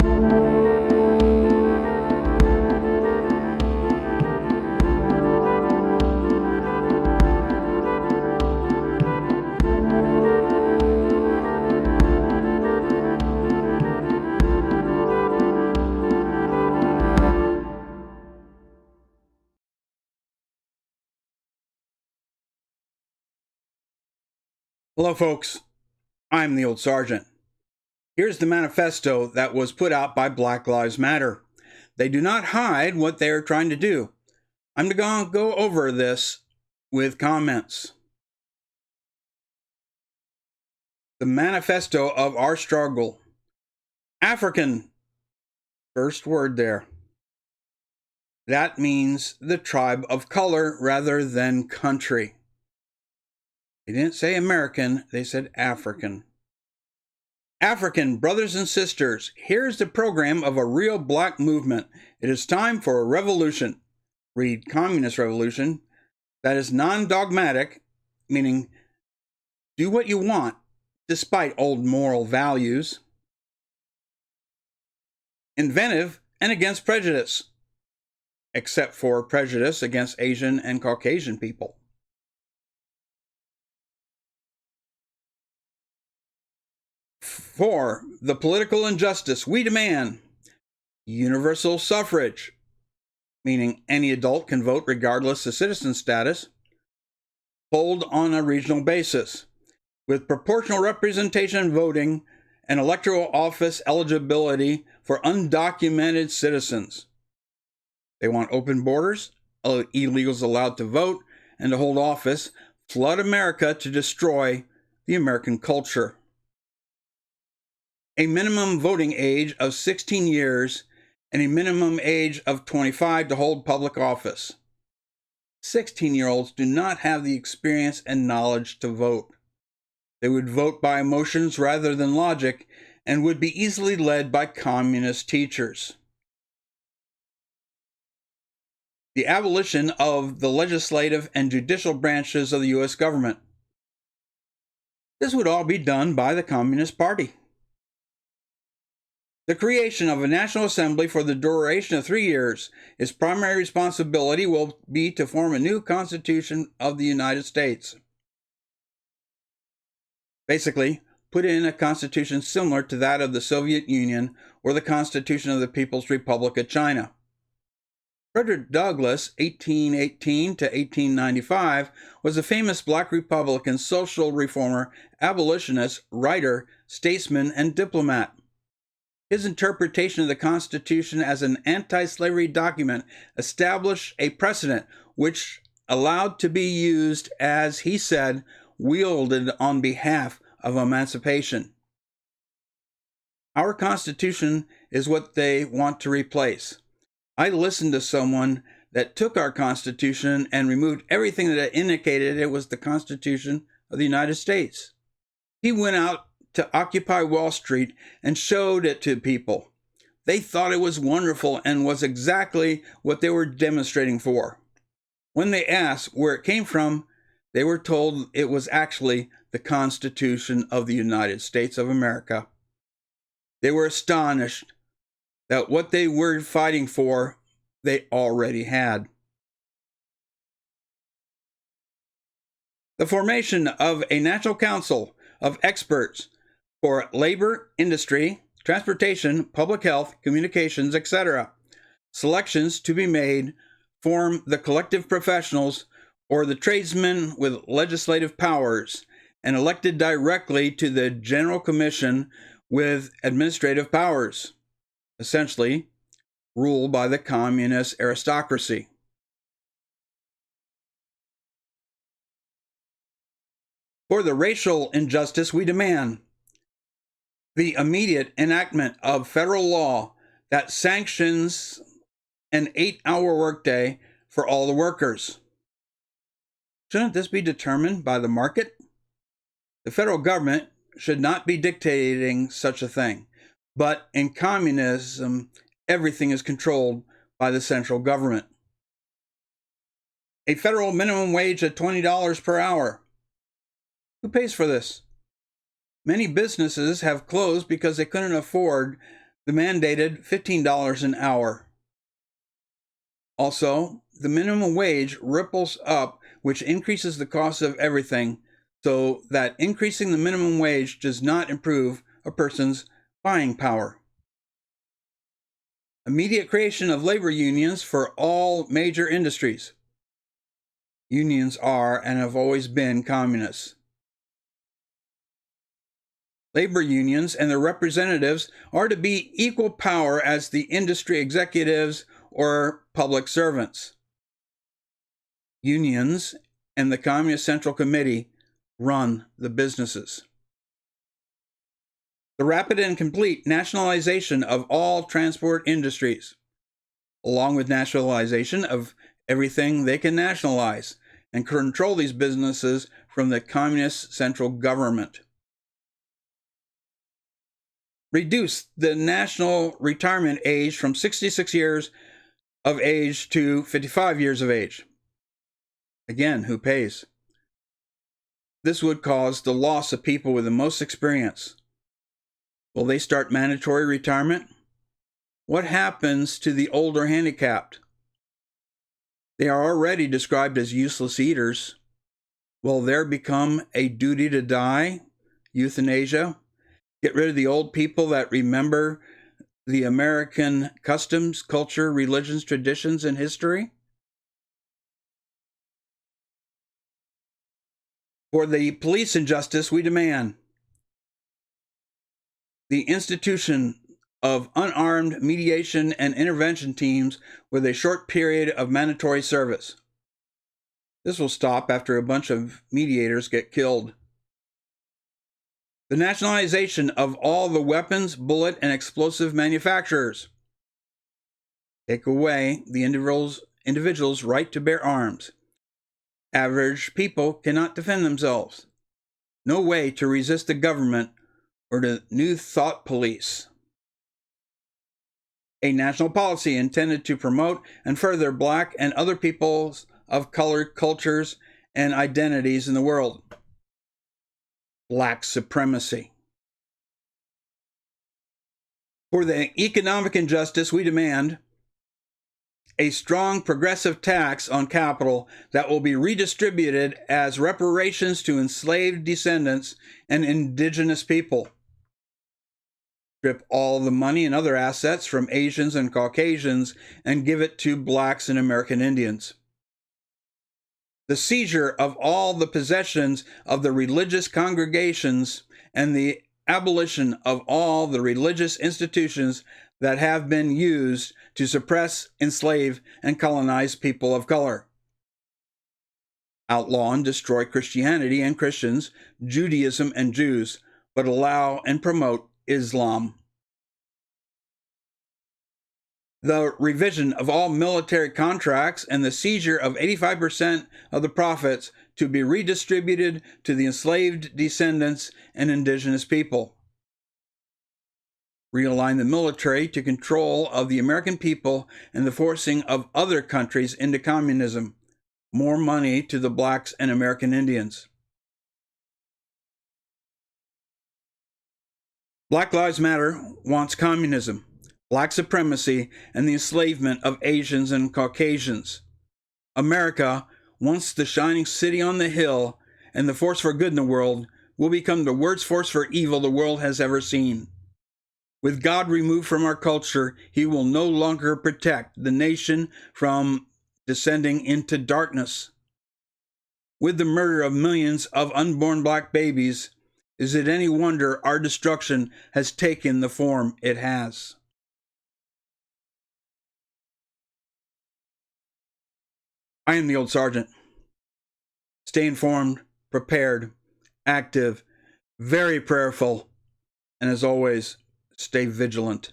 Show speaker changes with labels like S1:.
S1: Hello, folks. I'm the Old Sergeant. Here's the manifesto that was put out by Black Lives Matter. They do not hide what they are trying to do. I'm going to go over this with comments. The manifesto of our struggle. African, first word there. That means the tribe of color rather than country. They didn't say American, they said African. African brothers and sisters, here's the program of a real black movement. It is time for a revolution. Read communist revolution. That is non-dogmatic, meaning do what you want despite old moral values. Inventive and against prejudice, except for prejudice against Asian and Caucasian people. For the political injustice, we demand universal suffrage, meaning any adult can vote regardless of citizen status, polled on a regional basis, with proportional representation voting and electoral office eligibility for undocumented citizens. They want open borders, illegals allowed to vote and to hold office, flood America to destroy the American culture. A minimum voting age of 16 years and a minimum age of 25 to hold public office. 16-year-olds do not have the experience and knowledge to vote. They would vote by emotions rather than logic and would be easily led by communist teachers. The abolition of the legislative and judicial branches of the U.S. government. This would all be done by the Communist Party. The creation of a National Assembly for the duration of 3 years. Its primary responsibility will be to form a new Constitution of the United States. Basically, put in a constitution similar to that of the Soviet Union or the Constitution of the People's Republic of China. Frederick Douglass, 1818 to 1895, was a famous black Republican social reformer, abolitionist, writer, statesman, and diplomat. His interpretation of the Constitution as an anti-slavery document established a precedent which allowed to be used, as he said, wielded on behalf of emancipation. Our Constitution is what they want to replace. I listened to someone that took our Constitution and removed everything that indicated it was the Constitution of the United States. He went out to Occupy Wall Street and showed it to people. They thought it was wonderful and was exactly what they were demonstrating for. When they asked where it came from, they were told it was actually the Constitution of the United States of America. They were astonished that what they were fighting for, they already had. The formation of a National Council of experts for labor, industry, transportation, public health, communications, etc. Selections to be made form the collective professionals or the tradesmen with legislative powers and elected directly to the General Commission with administrative powers, essentially ruled by the communist aristocracy. For the racial injustice, we demand the immediate enactment of federal law that sanctions an 8-hour workday for all the workers. Shouldn't this be determined by the market? The federal government should not be dictating such a thing, but in communism, everything is controlled by the central government. A federal minimum wage of $20 per hour. Who pays for this? Many businesses have closed because they couldn't afford the mandated $15 an hour. Also, the minimum wage ripples up, which increases the cost of everything, so that increasing the minimum wage does not improve a person's buying power. Immediate creation of labor unions for all major industries. Unions are and have always been communists. Labor unions and their representatives are to be equal power as the industry executives or public servants. Unions and the Communist Central Committee run the businesses. The rapid and complete nationalization of all transport industries, along with nationalization of everything they can nationalize, and control these businesses from the Communist Central Government. Reduce the national retirement age from 66 years of age to 55 years of age. Again, who pays? This would cause the loss of people with the most experience. Will they start mandatory retirement? What happens to the older handicapped? They are already described as useless eaters. Will there become a duty to die? Euthanasia? Get rid of the old people that remember the American customs, culture, religions, traditions, and history? For the police and justice, we demand the institution of unarmed mediation and intervention teams with a short period of mandatory service. This will stop after a bunch of mediators get killed. The nationalization of all the weapons, bullet, and explosive manufacturers. Take away the individual's right to bear arms. Average people cannot defend themselves. No way to resist the government or the New Thought police. A national policy intended to promote and further Black and other peoples of color cultures and identities in the world. Black supremacy. For the economic injustice, we demand a strong progressive tax on capital that will be redistributed as reparations to enslaved descendants and indigenous people. Strip all the money and other assets from Asians and Caucasians and give it to Blacks and American Indians. The seizure of all the possessions of the religious congregations and the abolition of all the religious institutions that have been used to suppress, enslave, and colonize people of color. Outlaw and destroy Christianity and Christians, Judaism and Jews, but allow and promote Islam. The revision of all military contracts and the seizure of 85% of the profits to be redistributed to the enslaved descendants and indigenous people. Realign the military to control of the American people and the forcing of other countries into communism. More money to the Blacks and American Indians. Black Lives Matter wants communism, Black supremacy, and the enslavement of Asians and Caucasians. America, once the shining city on the hill and the force for good in the world, will become the worst force for evil the world has ever seen. With God removed from our culture, He will no longer protect the nation from descending into darkness. With the murder of millions of unborn Black babies, is it any wonder our destruction has taken the form it has? I am the old sergeant. Stay informed, prepared, active, very prayerful, and as always, stay vigilant.